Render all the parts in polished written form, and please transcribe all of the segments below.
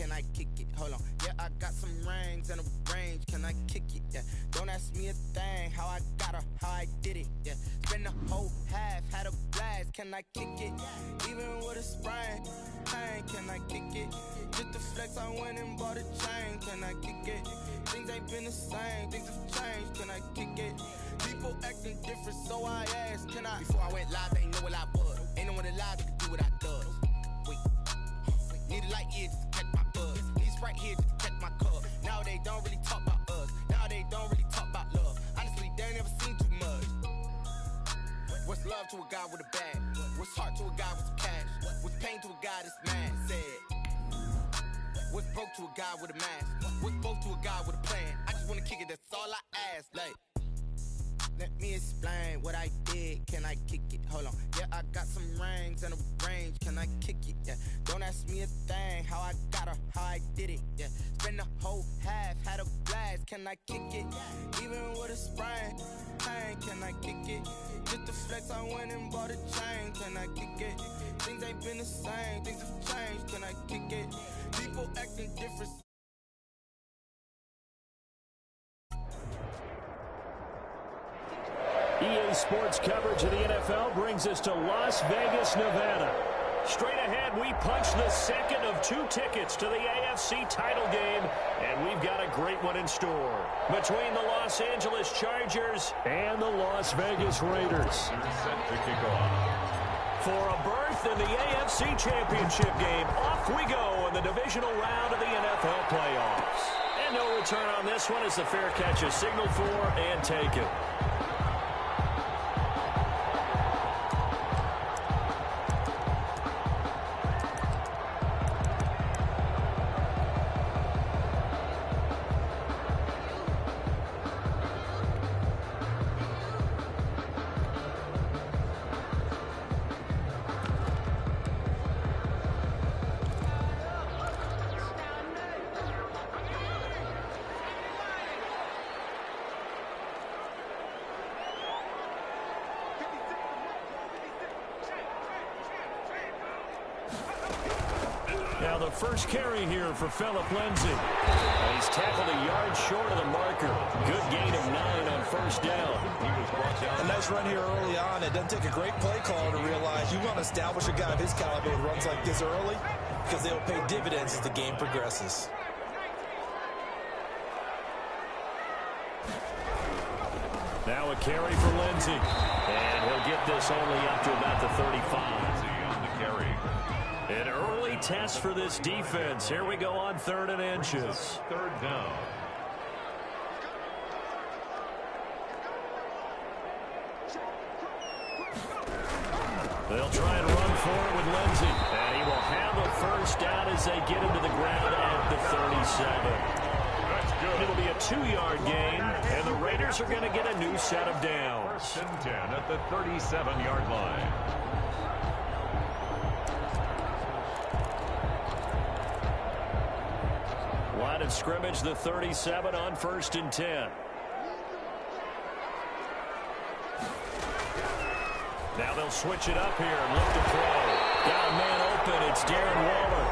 can I kick it? Hold on, yeah, I got some rings and a range, can I kick it? Yeah, don't ask me a thing, how I got her, how I did it. Yeah, spend the whole half, had a blast, can I kick it? Even with a sprain, pain, can I kick it? Just the flex, I went and bought a chain, can I kick it? Things ain't been the same, things have changed, can I kick it? People acting different, so I asked, can I? Before I went live, they ain't know what I was. Ain't no one alive that can do what I does. Wait, need a light here just to catch my buzz. Need Sprite here just to catch my cup. Now they don't really talk about us. Now they don't really talk about love. Honestly, they ain't never seen too much. What's love to a guy with a bag? What's heart to a guy with some cash? What's pain to a guy that's mad? Said. What's broke to a guy with a mask? What's both to a guy with a plan? I just wanna kick it, that's all I ask. Like, let me explain what I did. Can I kick it? Hold on. Yeah, I got some rings and a range. Can I kick it? Yeah. Don't ask me a thing. How I got her, how I did it. Yeah. Spend the whole half, had a blast. Can I kick it? Even with a sprain, pain. Can I kick it? Just the flex, I went and bought a chain. Can I kick it? Things ain't been the same. Things have changed. Can I kick it? People acting different. EA Sports coverage of the NFL brings us to Las Vegas, Nevada. Straight ahead, we punch the second of 2 tickets to the AFC title game, and we've got a great one in store between the Los Angeles Chargers and the Las Vegas Raiders. Set to kick off. For a berth in the AFC Championship game, off we go in the divisional round of the NFL playoffs. And no return on this one as the fair catch is signaled for and taken. Now the first carry here for Phillip Lindsay. He's tackled a yard short of the marker. Good gain of 9 on first down. A nice run here early on. It doesn't take a great play caller to realize you want to establish a guy of his caliber who runs like this early because they'll pay dividends as the game progresses. Now a carry for Lindsay. And he'll get this only up to about the 35. On the carry. An early test for this defense. Here we go on 3rd and inches. 3rd down. They'll try and run forward with Lindsay. And he will have a first down as they get him to the ground at the 37. That's good. It'll be a 2-yard gain, and the Raiders are going to get a new set of downs. 1st and 10 at the 37-yard line. Line of scrimmage, the 37 on 1st and 10. Now they'll switch it up here and look to throw. Got a man open. It's Darren Waller.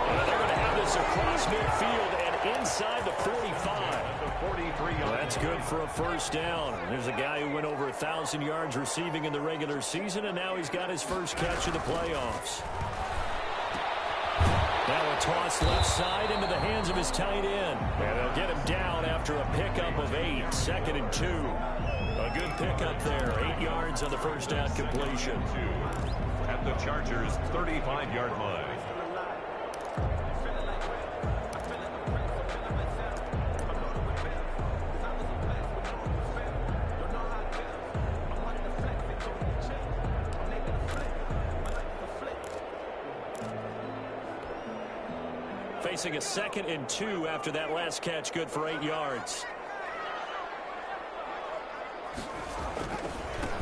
And they're going to have this across midfield and inside the 45. Well, that's good for a first down. There's a guy who went over 1,000 yards receiving in the regular season, and now he's got his first catch in the playoffs. Now a toss left side into the hands of his tight end. And they'll get him down after a pickup of 8. 2nd and 2. A good pickup there. 8 yards on the first down completion. At the Chargers' 35-yard line. Facing a 2nd and 2 after that last catch, good for 8 yards.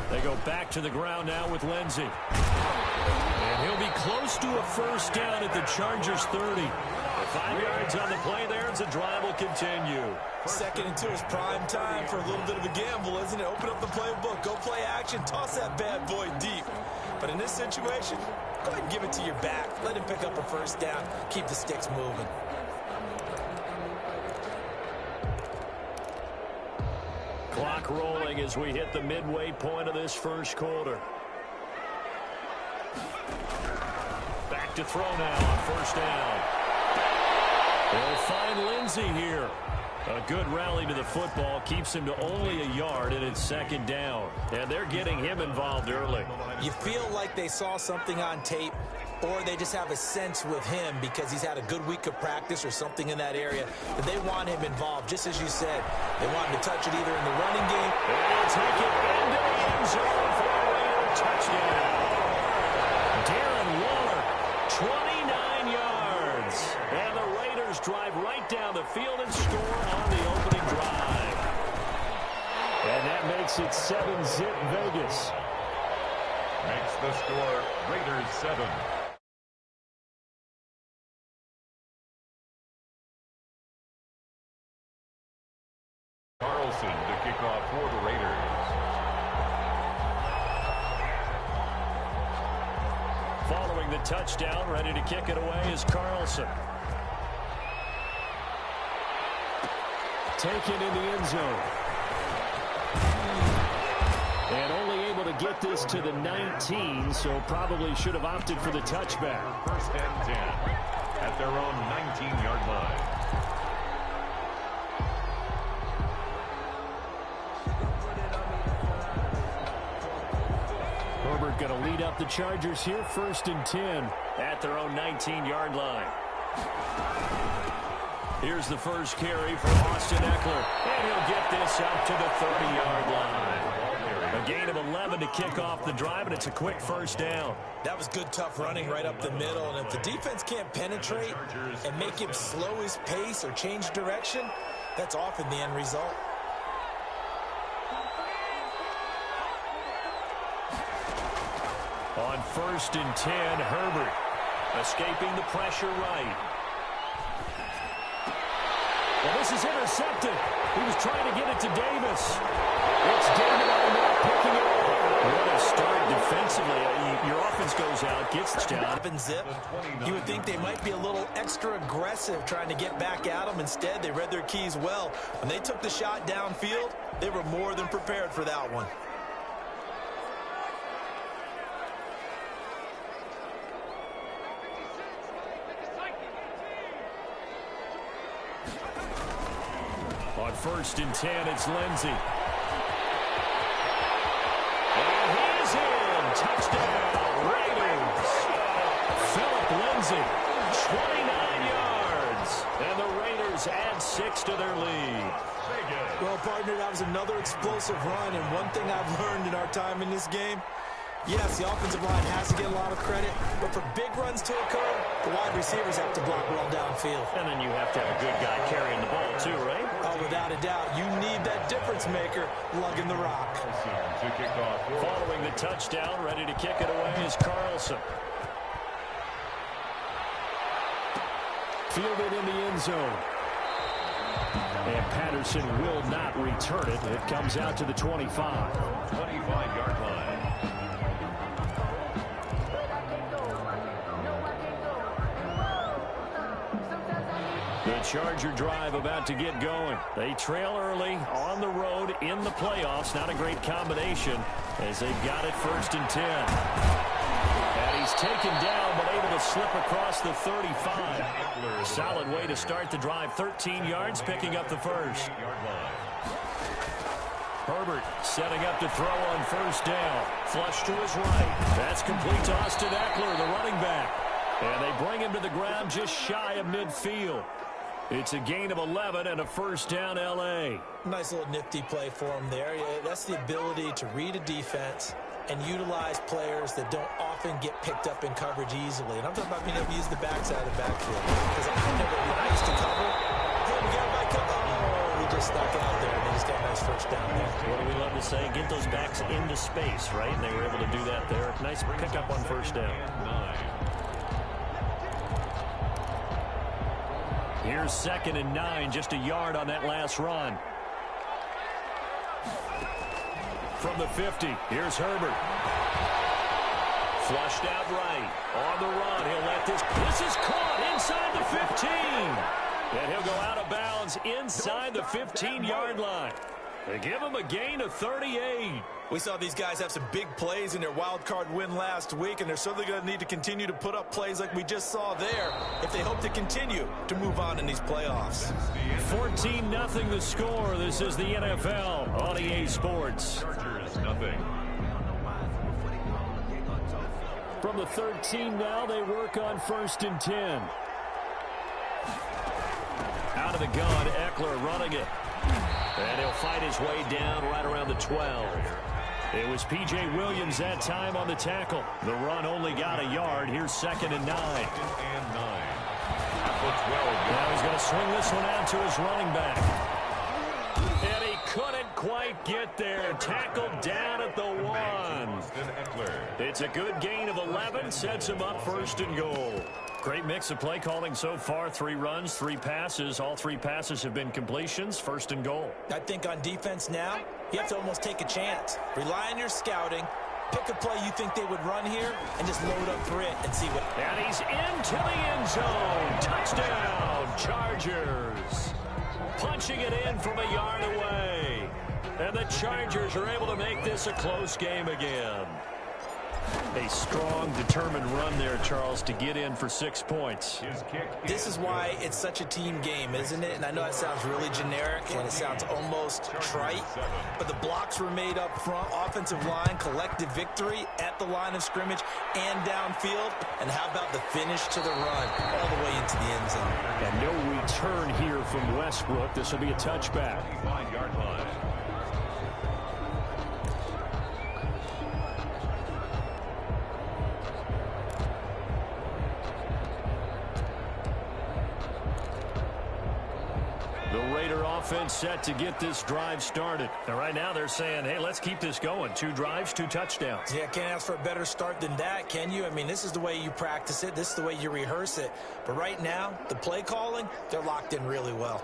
They go back to the ground now with Lindsay. And he'll be close to a first down at the Chargers' 30. 5 yards on the play there as the drive will continue. 2nd and 2 is prime time for a little bit of a gamble, isn't it? Open up the playbook, go play action, toss that bad boy deep. But in this situation, go ahead and give it to your back. Let him pick up a first down. Keep the sticks moving. Clock rolling as we hit the midway point of this first quarter. Back to throw now on first down. They'll find Lindsey here. A good rally to the football keeps him to only a yard, and it's second down. And they're getting him involved early. You feel like they saw something on tape, or they just have a sense with him because he's had a good week of practice or something in that area that they want him involved. Just as you said, they want him to touch it either in the running game. They'll take it into the end zone for a Raider touchdown. Darren Waller, 29 yards. And the Raiders drive right down the field and score on the opening drive. And that makes it 7-zip Vegas. Makes the score Raiders 7. Carlson to kick off for the Raiders. Following the touchdown, ready to kick it away is Carlson. Taken in the end zone. And only able to get this to the 19, so probably should have opted for the touchback. First and 10 at their own 19-yard line. Herbert going to lead up the Chargers here, first and 10 at their own 19-yard line. Here's the first carry for Austin Eckler, and he'll get this up to the 30-yard line. A gain of 11 to kick off the drive, and it's a quick first down. That was good, tough running right up the middle, and if the defense can't penetrate and make him slow his pace or change direction, that's often the end result. On first and 10, Herbert escaping the pressure right. Well, this is intercepted. He was trying to get it to Davis. It's David Arnett picking it up. What a start defensively. Your offense goes out, gets down. And zip. You would think they might be a little extra aggressive trying to get back at him. Instead, they read their keys well. When they took the shot downfield, they were more than prepared for that one. On first and 10, it's Lindsey. And he's in. Touchdown, Raiders. Philip Lindsey, 29 yards. And the Raiders add 6 to their lead. Well, partner, that was another explosive run, and one thing I've learned in our time in this game, yes, the offensive line has to get a lot of credit, but for big runs to occur, the wide receivers have to block well downfield. And then you have to have a good guy carrying the ball too, right? Oh, without a doubt. You need that difference maker lugging the rock. To kick off. Following the touchdown, ready to kick it away is Carlson. Fielded in the end zone. And Patterson will not return it. It comes out to the 25. 25-yard line. The Charger drive about to get going. They trail early on the road in the playoffs. Not a great combination as they've got it first and 10. And he's taken down but able to slip across the 35. Solid way to start the drive. 13 yards, picking up the first. Herbert setting up to throw on first down. Flush to his right. That's complete to Austin Eckler, the running back. And they bring him to the ground just shy of midfield. It's a gain of 11 and a first down, L.A. Nice little nifty play for him there. That's the ability to read a defense and utilize players that don't often get picked up in coverage easily. And I'm talking about being able to use the backside of the backfield. Because when I used to cover, hey, we got my cover. Oh, he just stuck it out there, and they just got a nice first down there. What do we love to say? Get those backs into space, right? And they were able to do that there. Nice pickup on first down. Here's second and 9, just a yard on that last run. From the 50, here's Herbert. Flushed out right. On the run, he'll let this is caught inside the 15. And he'll go out of bounds inside the 15-yard line. They give them a gain of 38. We saw these guys have some big plays in their wild card win last week, and they're certainly going to need to continue to put up plays like we just saw there if they hope to continue to move on in these playoffs. 14-0 the score. This is the NFL on EA Sports. Chargers, nothing. From the 13 now, they work on 1st and 10. Out of the gun, Eckler running it. And he'll fight his way down right around the 12. It was P.J. Williams that time on the tackle. The run only got a yard. Here's 2nd and 9. 2nd and 9. Now he's going to swing this one out to his running back. And he couldn't quite get there. Tackled down at the 1. It's a good gain of 11. Sets him up 1st and goal. Great mix of play calling so far. 3 runs, 3 passes. All 3 passes have been completions. 1st and goal. I think on defense now, you have to almost take a chance. Rely on your scouting. Pick a play you think they would run here and just load up for it and see what. And he's into the end zone. Touchdown, Chargers. Punching it in from a yard away. And the Chargers are able to make this a close game again. A strong, determined run there, Charles, to get in for 6 points. This is why it's such a team game, isn't it? And I know that sounds really generic and it sounds almost trite, but the blocks were made up front, offensive line, collective victory at the line of scrimmage and downfield. And how about the finish to the run all the way into the end zone? And no return here from Westbrook. This will be a touchback. 5-yard line. The Raider offense set to get this drive started. And right now they're saying, hey, let's keep this going. 2 drives, 2 touchdowns. Yeah, can't ask for a better start than that, can you? I mean, this is the way you practice it. This is the way you rehearse it. But right now, the play calling, they're locked in really well.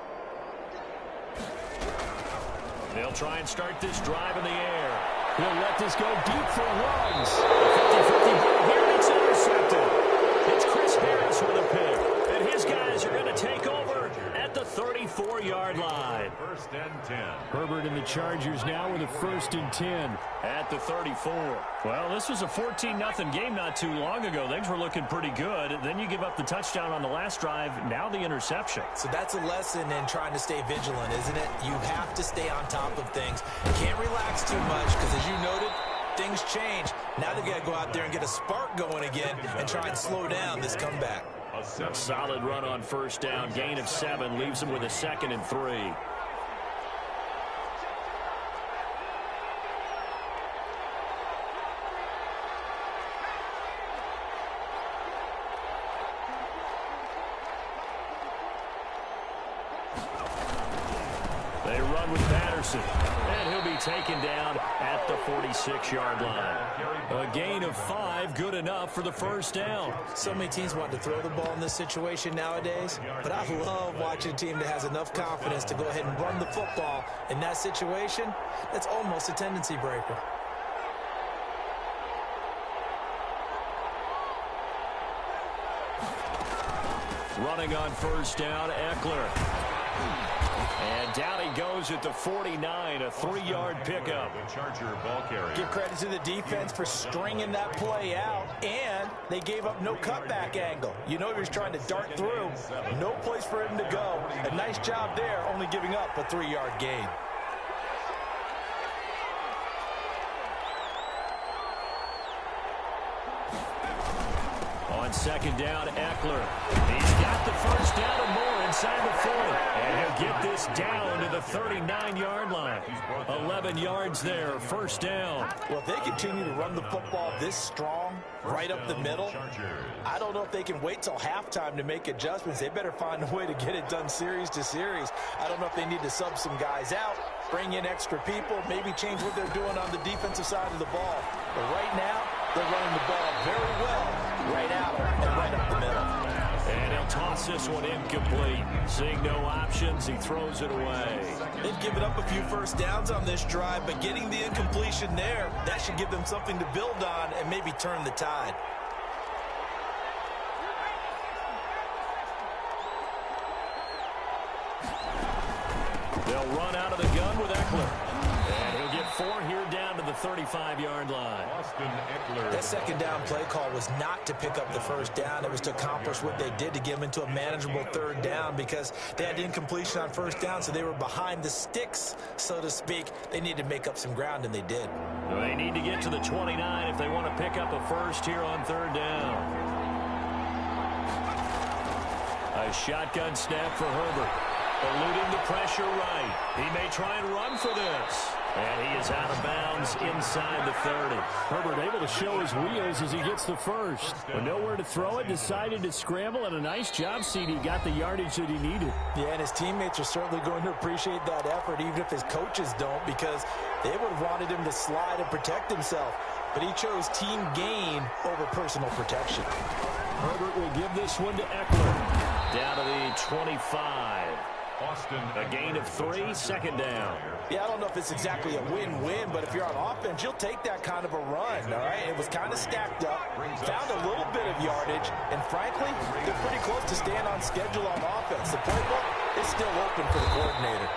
They'll try and start this drive in the air. He'll let this go deep for runs. 50-50 ball here, and it's intercepted. It's Chris Harris with a pick. And his guys are going to take over at the 34-yard line. 1st and 10. Herbert and the Chargers now with a 1st and 10 at the 34. Well, this was a 14-0 game not too long ago. Things were looking pretty good. Then you give up the touchdown on the last drive. Now the interception. So that's a lesson in trying to stay vigilant, isn't it? You have to stay on top of things. You can't relax too much because, as you noted, things change. Now they've got to go out there and get a spark going again and try and slow down this comeback. A solid run on 1st down. Gain of 7 leaves them with a 2nd and 3. They run with Patterson, and he'll be taken down at the 46-yard line. A gain of 5, good enough for the 1st down. So many teams want to throw the ball in this situation nowadays, but I love watching a team that has enough confidence to go ahead and run the football in that situation. That's almost a tendency breaker. Running on 1st down, Eckler. And down he goes at the 49, a 3-yard pickup. The Charger ball carrier. Give credit to the defense for stringing that play out, and they gave up no cutback angle. You know he was trying to dart through. No place for him to go. A nice job there, only giving up a 3-yard gain. On 2nd down, Eckler. He's got the 1st down and more inside the 40. And he'll get this down to the 39-yard line. 11 yards there, 1st down. Well, if they continue to run the football this strong, right up the middle, I don't know if they can wait till halftime to make adjustments. They better find a way to get it done series to series. I don't know if they need to sub some guys out, bring in extra people, maybe change what they're doing on the defensive side of the ball. But right now, they're running the ball very well, right out and right up the middle. And he'll toss this one incomplete. Seeing no options, he throws it away. They've given up a few 1st downs on this drive, but getting the incompletion there, that should give them something to build on and maybe turn the tide. They'll run out of the gun with Eckler. And he'll get 4 here down to the 35-yard line. Austin Eckler. That second down play call was not to pick up the first down. It was to accomplish what they did to get them into a manageable third down because they had incompletion on first down, so they were behind the sticks, so to speak. They needed to make up some ground, and they did. They need to get to the 29 if they want to pick up a first here on third down. A shotgun snap for Herbert. Eluding the pressure right. He may try and run for this. And he is out of bounds inside the 30. Herbert able to show his wheels as he gets the first. But nowhere to throw it, decided to scramble, and a nice job, CD. Got the yardage that he needed. Yeah, and his teammates are certainly going to appreciate that effort, even if his coaches don't, because they would have wanted him to slide and protect himself. But he chose team gain over personal protection. Herbert will give this one to Eckler. Down to the 25. Austin. A gain of 3, second down. Yeah, I don't know if it's exactly a win-win, but if you're on offense, you'll take that kind of a run, all right? It was kind of stacked up, found a little bit of yardage, and frankly, they're pretty close to staying on schedule on offense. The playbook is still open for the coordinator.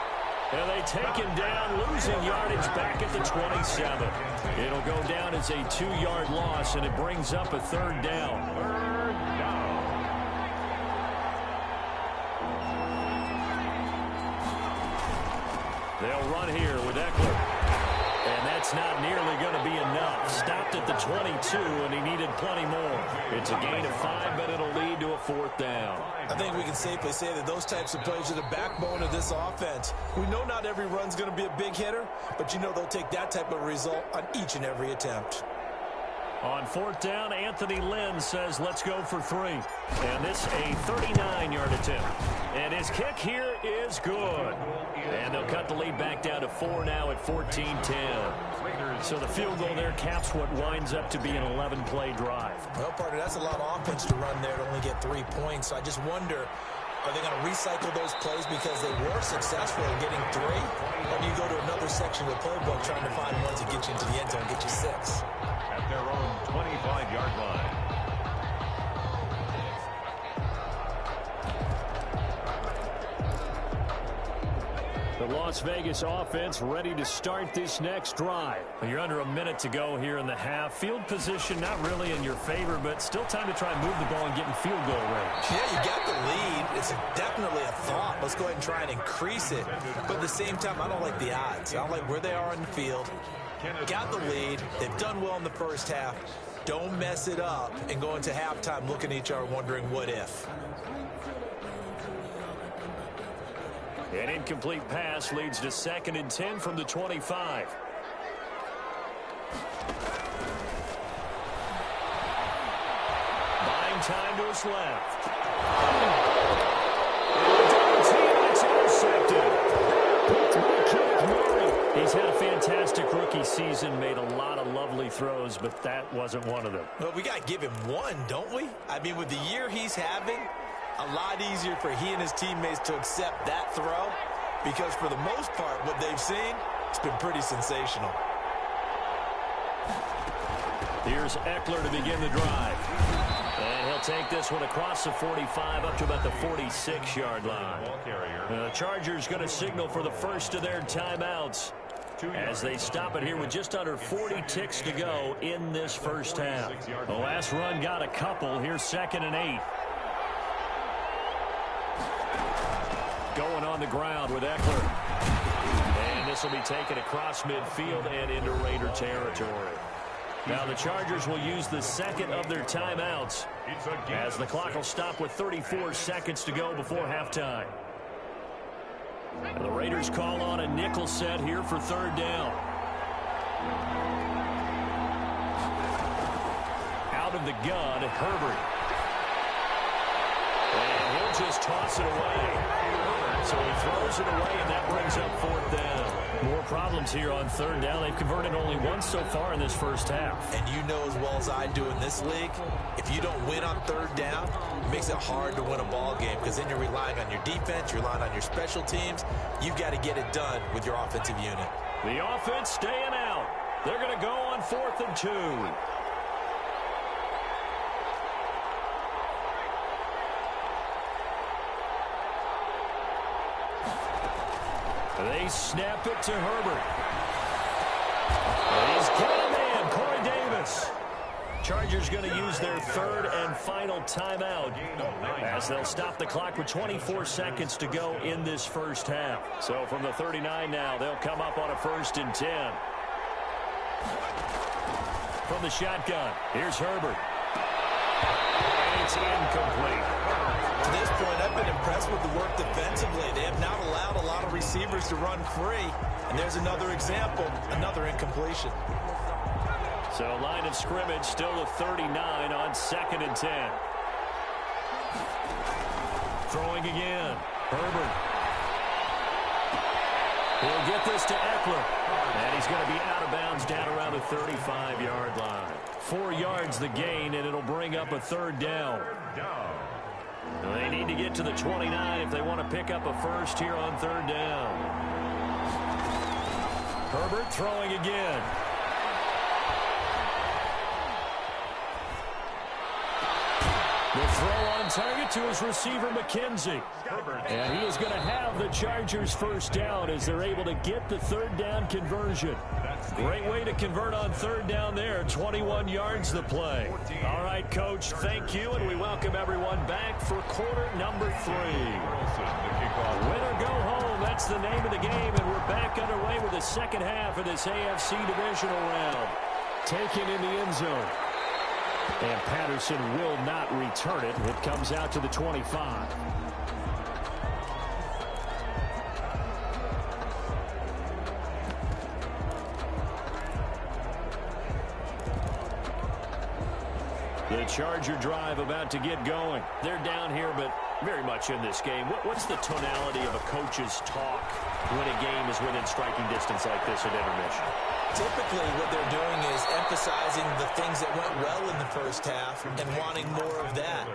And they take him down, losing yardage back at the 27. It'll go down as a 2-yard loss, and it brings up a third down. Third down. They'll run here with Eckler. And that's not nearly going to be enough. Stopped at the 22, and he needed plenty more. It's a gain of 5, but it'll lead to a fourth down. I think we can safely say that those types of plays are the backbone of this offense. We know not every run's going to be a big hitter, but you know they'll take that type of result on each and every attempt. On fourth down, Anthony Lynn says, let's go for 3. And this a 39-yard attempt. And his kick here is good. And they'll cut the lead back down to 4 now at 14-10. So the field goal there caps what winds up to be an 11-play drive. Well, partner, that's a lot of offense to run there to only get 3 points. So I just wonder, are they going to recycle those plays because they were successful in getting 3? Or do you go to another section of the playbook trying to find ones that get you into the end zone and get you 6? At their own 25-yard line. The Las Vegas offense ready to start this next drive. You're under a minute to go here in the half. Field position not really in your favor, but still time to try and move the ball and get in field goal range. Yeah, you got the lead. It's definitely a thought. Let's go ahead and try and increase it. But at the same time, I don't like the odds. I don't like where they are on the field. Got the lead. They've done well in the first half. Don't mess it up and go into halftime looking at each other wondering what if. An incomplete pass leads to 2nd and 10 from the 25. Buying time to his left. And it's intercepted. He's had a fantastic rookie season, made a lot of lovely throws, but that wasn't one of them. Well, we got to give him one, don't we? I mean, with the year he's having, a lot easier for he and his teammates to accept that throw because for the most part, what they've seen, it's been pretty sensational. Here's Eckler to begin the drive. And he'll take this one across the 45 up to about the 46-yard line. The Chargers going to signal for the first of their timeouts as they stop it here with just under 40 ticks to go in this first half. The last run got a couple. Here's 2nd and 8. Going on the ground with Eckler. And this will be taken across midfield and into Raider territory. Now the Chargers will use the second of their timeouts as the clock will stop with 34 seconds to go before halftime. And the Raiders call on a nickel set here for third down. Out of the gun, Herbert. And he'll just toss it away. So he throws it away, and that brings up fourth down. More problems here on third down. They've converted only once so far in this first half. And you know as well as I do in this league, if you don't win on third down, it makes it hard to win a ball game because then you're relying on your defense, you're relying on your special teams. You've got to get it done with your offensive unit. The offense staying out. They're going to go on 4th and 2. They snap it to Herbert. this. Chargers going to use their third and final timeout as they'll stop the clock with 24 seconds to go in this first half. So from the 39 now, they'll come up on a 1st and 10. From the shotgun, here's Herbert. And it's incomplete. To this point, I've been impressed with the work defensively. They have not allowed a lot of receivers to run free. And there's another example, another incompletion. So line of scrimmage still a 39 on 2nd and 10. Throwing again. Herbert. He'll get this to Eckler. And he's going to be out of bounds down around the 35-yard line. 4 yards the gain, and it'll bring up a 3rd down. They need to get to the 29 if they want to pick up a first here on 3rd down. Herbert throwing again. The throw on target to his receiver, McKenzie. And he is going to have the Chargers first down as they're able to get the 3rd down conversion. Great way to convert on 3rd down there. 21 yards the play. All right, Coach, thank you, and we welcome everyone back for quarter number 3. Win or go home, that's the name of the game, and we're back underway with the second half of this AFC divisional round. Taken in the end zone. And Patterson will not return it. It comes out to the 25. The Charger drive about to get going. They're down here, but very much in this game. What's the tonality of a coach's talk when a game is within striking distance like this at intermission? Typically, what they're doing is emphasizing the things that went well in the first half and wanting more of that.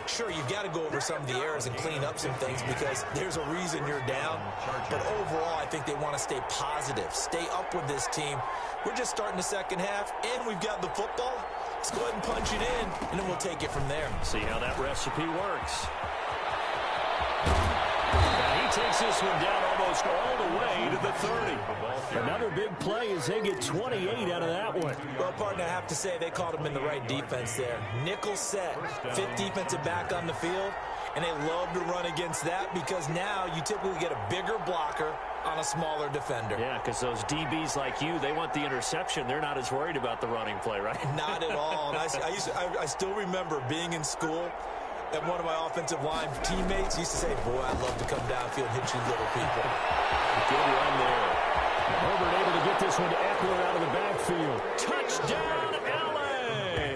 Sure, you've got to go over some of the errors and clean up some things because there's a reason you're down. But overall, I think they want to stay positive, stay up with this team. We're just starting the second half, and we've got the football. Let's go ahead and punch it in, and then we'll take it from there. See how that recipe works. Now he takes this one down almost all the way to the 30. Another big play as they get 28 out of that one. Well, partner, I have to say they called him in the right defense there. Nickel set, 5th defensive back on the field, and they love to run against that because now you typically get a bigger blocker on a smaller defender. Yeah, because those DBs like you, they want the interception. They're not as worried about the running play, right? Not at all. And I still remember being in school, and one of my offensive line teammates used to say, boy, I'd love to come downfield and hit you little people. Good run there. Herbert able to get this one to Eckler out of the backfield. Touchdown, L.A.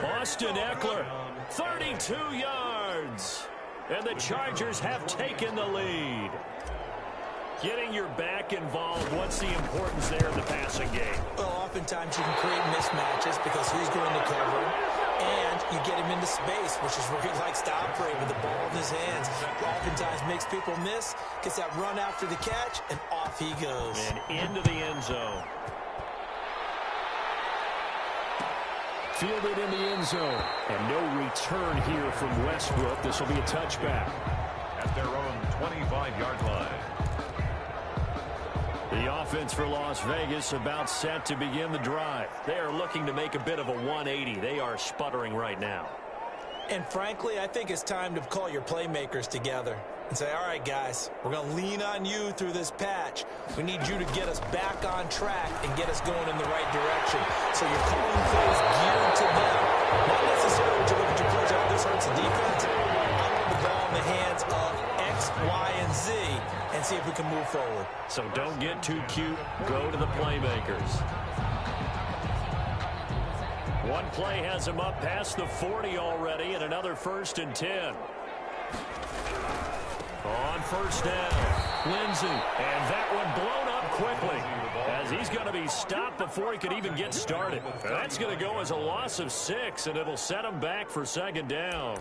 Austin Eckler, 32 yards. And the Chargers have taken the lead. Getting your back involved, what's the importance there in the passing game? Well, oftentimes you can create mismatches because who's going to cover him, and you get him into space, which is where he likes to operate with the ball in his hands. Oftentimes makes people miss, gets that run after the catch, and off he goes. And into the end zone. Fielded in the end zone. And no return here from Westbrook. This will be a touchback. At their own 25-yard line. The offense for Las Vegas about set to begin the drive. They are looking to make a bit of a 180. They are sputtering right now. And frankly, I think it's time to call your playmakers together and say, all right, guys, we're going to lean on you through this patch. We need you to get us back on track and get us going in the right direction. So you're calling plays geared to them, not necessarily to look at your plays. Oh, this hurts the defense. I want the ball in the hands of X, Y, and Z and see if we can move forward. So don't get too cute. Go to the playmakers. One play has him up past the 40 already, and another 1st and 10. On 1st down, Lindsey, and that one blown up quickly as he's going to be stopped before he could even get started. That's going to go as a loss of 6, and it'll set him back for 2nd down.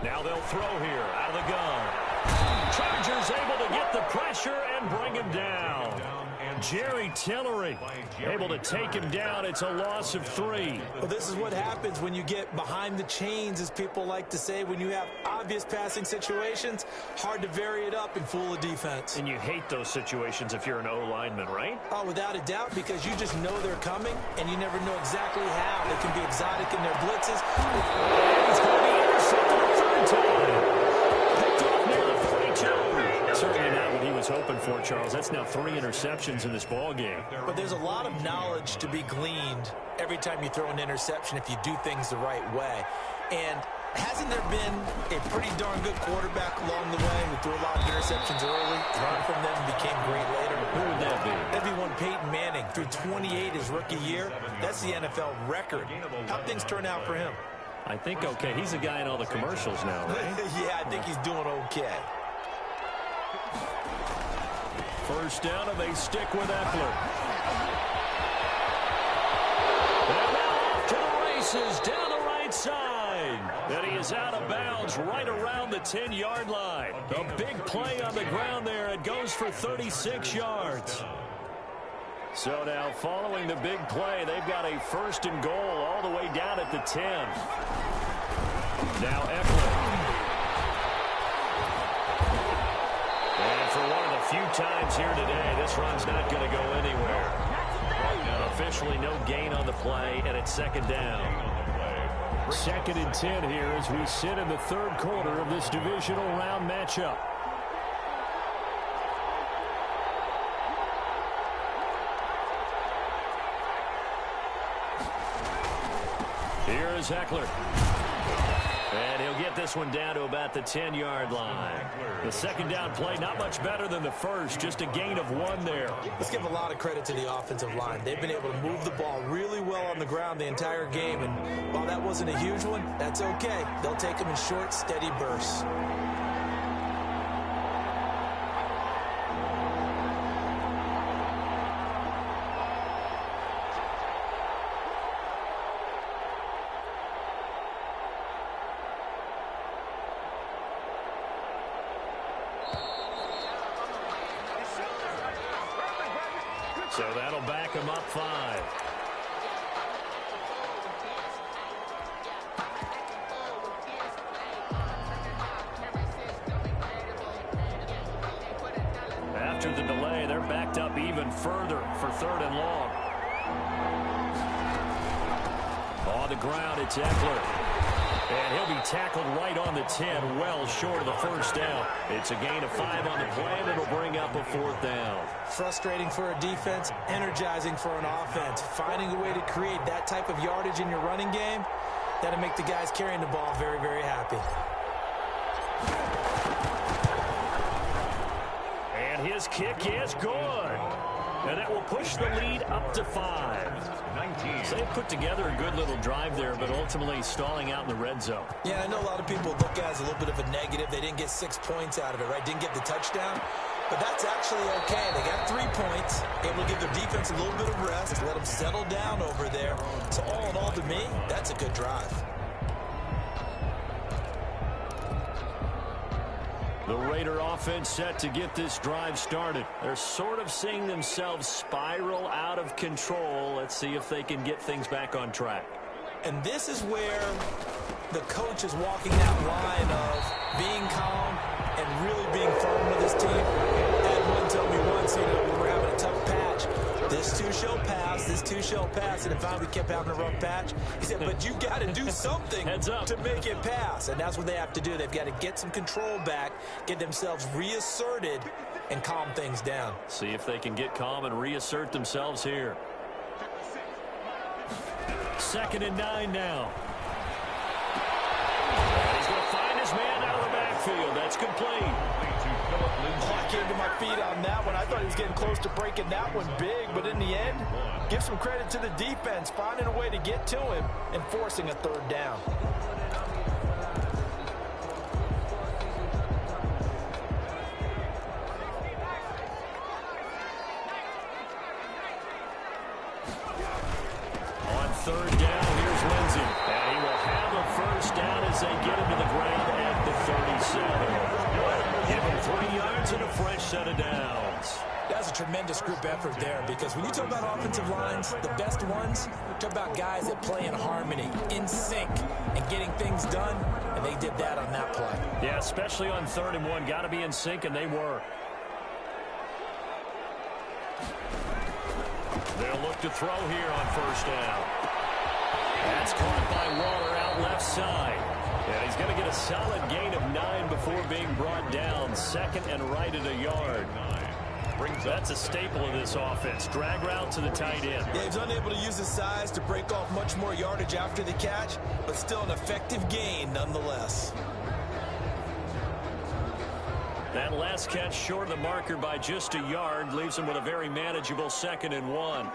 Now they'll throw here out of the gun. Chargers able to get the pressure and bring him down. Jerry Tillery able to take him down. It's a loss of 3. Well, this is what happens when you get behind the chains, as people like to say. When you have obvious passing situations, hard to vary it up and fool a defense. And you hate those situations if you're an O-lineman, right? Oh, without a doubt, because you just know they're coming, and you never know exactly how. They can be exotic in their blitzes. He's going to be intercepted a third time. Picked off near the 42. Certainly not what he was hoping for, Charles. That's now 3 interceptions in this ball game. But there's a lot of knowledge to be gleaned every time you throw an interception if you do things the right way. And hasn't there been a pretty darn good quarterback along the way who threw a lot of interceptions early, learned from them, and became great later? Who would that be? That'd be one Peyton Manning. Threw 28 his rookie year. That's the NFL record. How'd things turn out for him? I think okay. He's a guy in all the commercials now, right? Yeah, I think he's doing okay. First down, and they stick with Eckler. And now off to the races down the right side. And he is out of bounds right around the 10-yard line. A big play on the ground there. It goes for 36 yards. So now following the big play, they've got a 1st and goal all the way down at the 10. Now Eckler. And for one of the few times here today, this run's not going to go anywhere. Now officially no gain on the play, and it's 2nd down. 2nd and 10 here as we sit in the 3rd quarter of this divisional round matchup. Here is Eckler. And he'll get this one down to about the 10-yard line. The 2nd down play, not much better than the first, just a gain of 1 there. Let's give a lot of credit to the offensive line. They've been able to move the ball really well on the ground the entire game, and while that wasn't a huge one, that's okay. They'll take them in short, steady bursts. So that'll back him up 5. After the delay, they're backed up even further for 3rd and long. On the ground, it's Eckler. And he'll be tackled right on the 10, well short of the 1st down. It's a gain of 5 on the play, and it'll bring up a 4th down. Frustrating for a defense, energizing for an offense. Finding a way to create that type of yardage in your running game, that'll make the guys carrying the ball very, very happy. And his kick is good. And that will push the lead up to 5. So they put together a good little drive there, but ultimately stalling out in the red zone. Yeah, I know a lot of people look at it as a little bit of a negative. They didn't get 6 points out of it, right? Didn't get the touchdown. But that's actually okay. They got 3 points, able to give their defense a little bit of rest, let them settle down over there. So all in all, to me, that's a good drive. The Raider offense set to get this drive started. They're sort of seeing themselves spiral out of control. Let's see if they can get things back on track. And this is where the coach is walking that line of being calm and really being firm with his team. I had one tell me once, when we were having a tough patch, this too shall pass, this too shall pass, and if we kept having a rough patch, he said, but you got to do something to make it pass, and that's what they have to do. They've got to get some control back, get themselves reasserted, and calm things down. See if they can get calm and reassert themselves here. 2nd and 9 now. And he's going to find his man out of the backfield. That's complete. I came to my feet on that one. I thought he was getting close to breaking that one big, but in the end, give some credit to the defense, finding a way to get to him and forcing a 3rd down. On 3rd down, here's Lindsey. And he will have a 1st down as they get him to the ground at 37. Give him 3 yards and a fresh set of downs. That's a tremendous group effort there, because when you talk about offensive lines, the best ones, talk about guys that play in harmony, in sync, and getting things done, and they did that on that play. Yeah, especially on 3rd and 1. Got to be in sync, and they were. They'll look to throw here on 1st down. That's caught by Waller out left side. And he's going to get a solid gain of 9 before being brought down. 2nd and right at a yard. That's a staple of this offense. Drag route to the tight end. Yeah, he's unable to use his size to break off much more yardage after the catch, but still an effective gain nonetheless. That last catch short of the marker by just a yard leaves him with a very manageable 2nd and 1.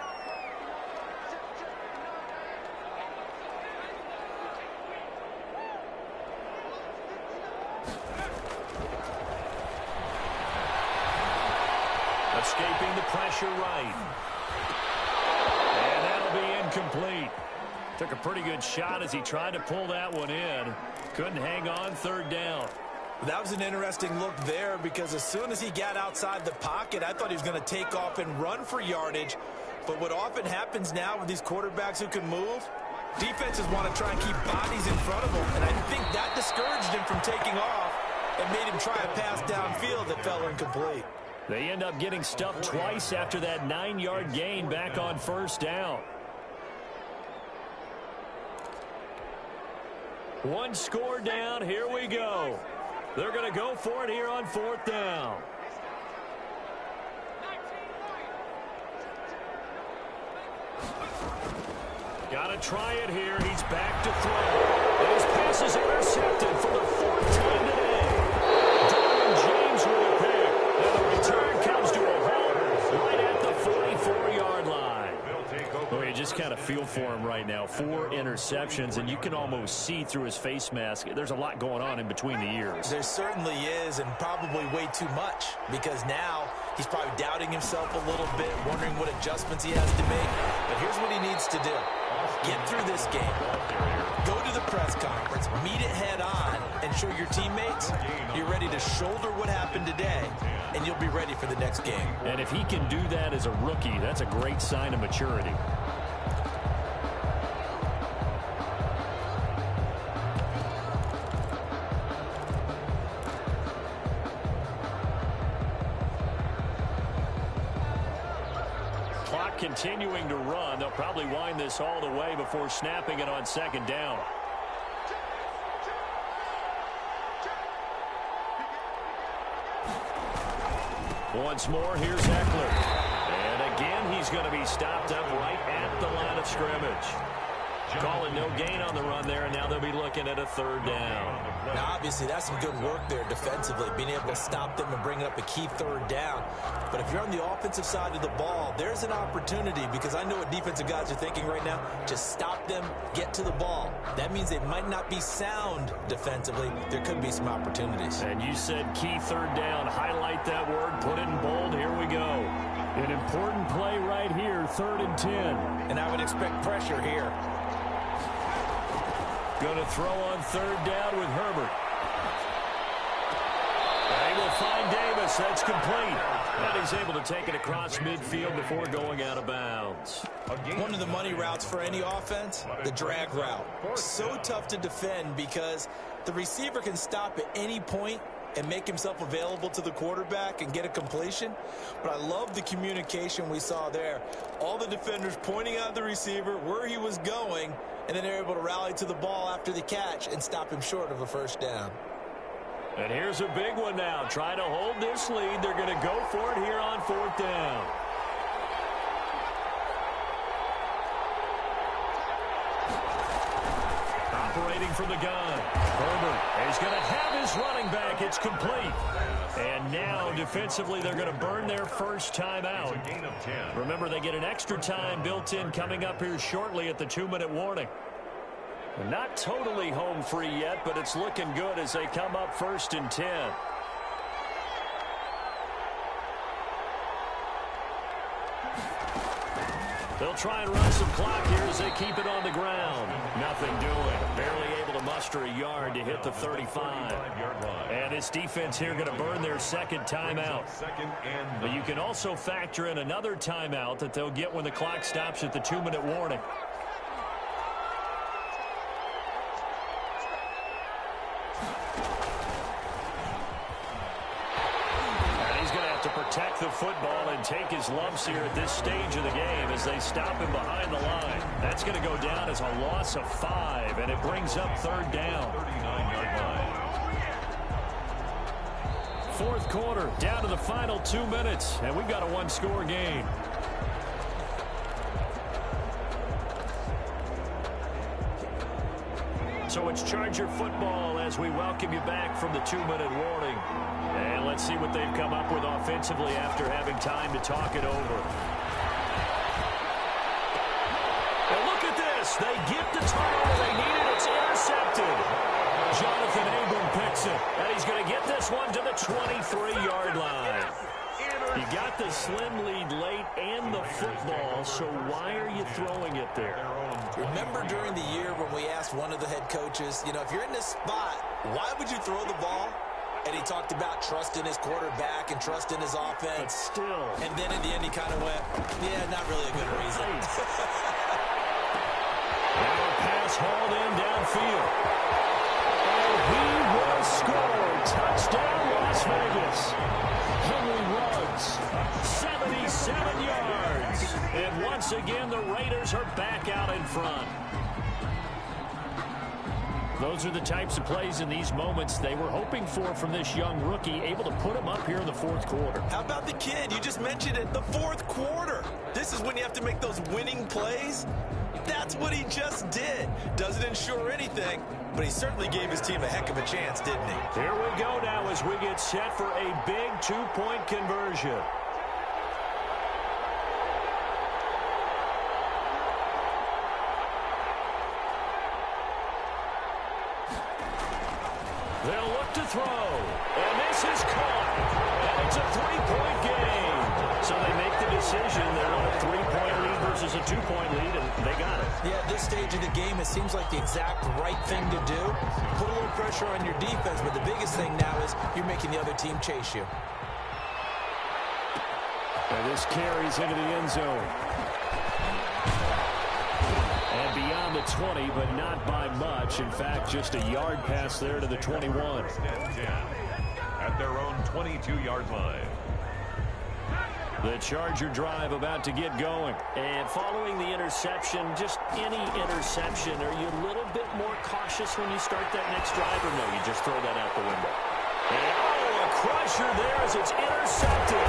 Escaping the pressure right. And that'll be incomplete. Took a pretty good shot as he tried to pull that one in. Couldn't hang on 3rd down. That was an interesting look there, because as soon as he got outside the pocket, I thought he was going to take off and run for yardage. But what often happens now with these quarterbacks who can move, defenses want to try and keep bodies in front of them. And I think that discouraged him from taking off and made him try a pass downfield that fell incomplete. They end up getting stuffed twice after that 9-yard gain back on 1st down. One score down. Here we go. They're going to go for it here on 4th down. Got to try it here. He's back to throw. And his pass is intercepted for the 4th time today. Derwin James with a pick. And the return comes to a halt right at the 44-yard line. Well, you just kind of feel for him right now. 4 interceptions, and you can almost see through his face mask. There's a lot going on in between the ears. There certainly is, and probably way too much, because now he's probably doubting himself a little bit, wondering what adjustments he has to make. But here's what he needs to do. Get through this game. Go to the press conference, meet it head on, and show your teammates you're ready to shoulder what happened today, and you'll be ready for the next game. And if he can do that as a rookie, that's a great sign of maturity. Clock continuing to run. They'll probably wind this all the way before snapping it on 2nd down. Once more, here's Eckler. And again, he's going to be stopped up right at the line of scrimmage. Calling no gain on the run there, and now they'll be looking at a 3rd down. Now, obviously, that's some good work there defensively, being able to stop them and bring up a key 3rd down. But if you're on the offensive side of the ball, there's an opportunity, because I know what defensive guys are thinking right now. Just stop them, get to the ball. That means they might not be sound defensively. There could be some opportunities. And you said key 3rd down. Highlight that word, put it in bold. Here we go. An important play right here, 3rd and 10. And I would expect pressure here. Going to throw on 3rd down with Herbert. They will find Davis. That's complete. And he's able to take it across midfield before going out of bounds. One of the money routes for any offense, the drag route. So tough to defend, because the receiver can stop at any point and make himself available to the quarterback and get a completion. But I love the communication we saw there. All the defenders pointing out the receiver, where he was going, and then they're able to rally to the ball after the catch and stop him short of a 1st down. And here's a big one now. Trying to hold this lead. They're going to go for it here on 4th down. Operating from the gun. Herbert is going to have his running back. It's complete. And now, defensively, they're going to burn their first time out. Remember, they get an extra time built in coming up here shortly at the 2-minute warning. Not totally home free yet, but it's looking good as they come up 1st and 10. They'll try and run some clock here as they keep it on the ground. Nothing doing. Barely able to muster a yard to hit the 35. And this defense here going to burn their second timeout. But you can also factor in another timeout that they'll get when the clock stops at the 2-minute warning. Protect the football and take his lumps here at this stage of the game as they stop him behind the line. That's going to go down as a loss of 5, and it brings up third down. 39-yard line. Fourth quarter, down to the final 2 minutes, and we've got a one-score game. So it's Charger football as we welcome you back from the 2-minute warning. And let's see what they've come up with offensively after having time to talk it over. And look at this. They get the turnover they needed. It's intercepted. Jonathan Abram picks it. And he's going to get this one to the 23-yard line. You got the slim lead late and the football, so why are you throwing it there? Remember during the year when we asked one of the head coaches, you know, if you're in this spot, why would you throw the ball? And he talked about trust in his quarterback and trust in his offense. But still. And then in the end, he kind of went, yeah, not really a good reason. Now a pass hauled in downfield. And he will score. Touchdown, Las Vegas. Henry Ruggs, 77 yards. And once again, the Raiders are back out in front. Those are the types of plays in these moments they were hoping for from this young rookie, able to put him up here in the fourth quarter. How about the kid? You just mentioned it, the fourth quarter. This is when you have to make those winning plays. That's what he just did. Doesn't ensure anything, but he certainly gave his team a heck of a chance, didn't he? Here we go now as we get set for a big two-point conversion. They'll look to throw, and this is caught, and it's a three-point game. So they make the decision. They're on a three-point lead versus a two-point lead, and they got it. Yeah, at this stage of the game, it seems like the exact right thing to do. Put a little pressure on your defense, but the biggest thing now is you're making the other team chase you. And this carries into the end zone. And beyond the 20, but not by much. In fact, just a yard pass there to the 21. At their own 22-yard line. The Charger drive about to get going. And following the interception, just any interception, are you a little bit more cautious when you start that next drive, or no, you just throw that out the window? And, oh, a crusher there as it's intercepted.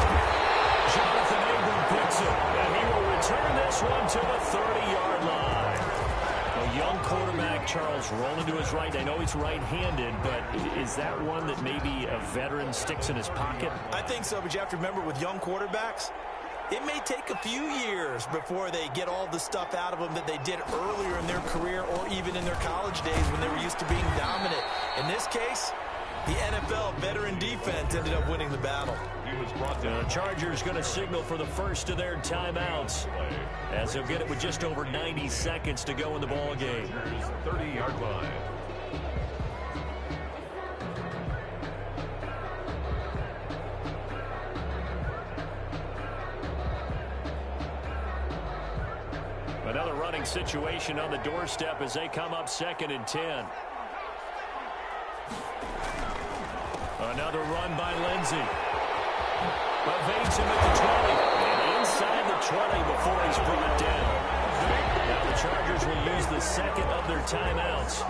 Jonathan Abram picks it, and he will return this one to the 30-yard line. A young quarterback, Charles, rolling to his right. I know he's right-handed, but is that one that maybe a veteran sticks in his pocket? I think so, but you have to remember with young quarterbacks, it may take a few years before they get all the stuff out of them that they did earlier in their career or even in their college days when they were used to being dominant. In this case, the NFL veteran defense ended up winning the battle. The Chargers going to signal for the first of their timeouts as they'll get it with just over 90 seconds to go in the ball game. 30-yard line. Another running situation on the doorstep as they come up 2nd and 10. Another run by Lindsey. Evades him at the 20. And inside the 20 before he's brought down. Now the Chargers will use the second of their timeouts.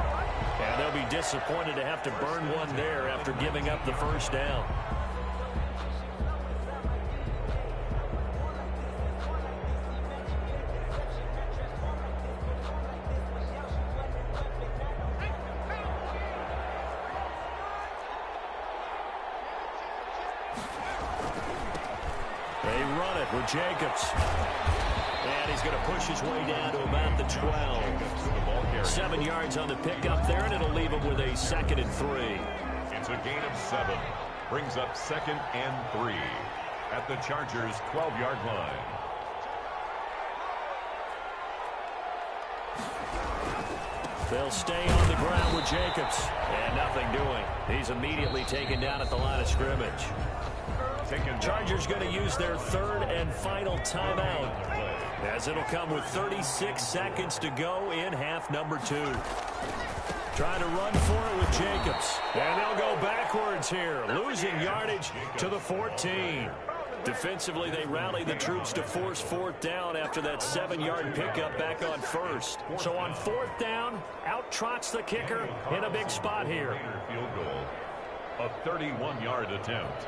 And they'll be disappointed to have to burn one there after giving up the first down. They run it with Jacobs. And he's going to push his way down to about the 12. 7 yards on the pickup there, and it'll leave him with a 2nd and 3. It's a gain of 7. Brings up 2nd and 3 at the Chargers' 12-yard line. They'll stay on the ground with Jacobs. And nothing doing. He's immediately taken down at the line of scrimmage. Chargers going to use their third and final timeout, as it'll come with 36 seconds to go in half number 2. Trying to run for it with Jacobs. And they'll go backwards here, losing yardage to the 14. Defensively, they rally the troops to force fourth down after that 7-yard pickup back on first. So on fourth down, out trots the kicker in a big spot here. Field goal, a 31-yard attempt.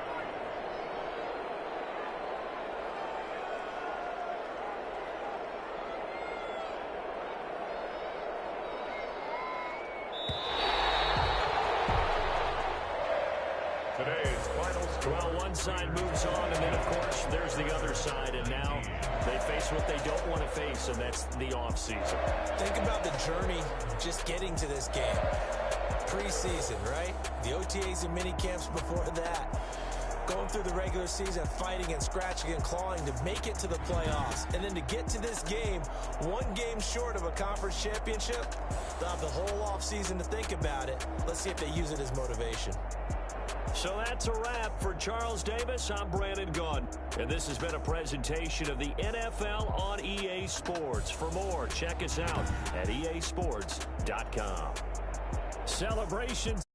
Well, one side moves on, and then, of course, there's the other side, and now they face what they don't want to face, and that's the offseason. Think about the journey just getting to this game. Preseason, right? The OTAs and mini camps before that. Going through the regular season, fighting and scratching and clawing to make it to the playoffs. And then to get to this game, one game short of a conference championship, they'll have the whole offseason to think about it. Let's see if they use it as motivation. So that's a wrap for Charles Davis. I'm Brandon Gaudin, and this has been a presentation of the NFL on EA Sports. For more, check us out at easports.com. Celebrations.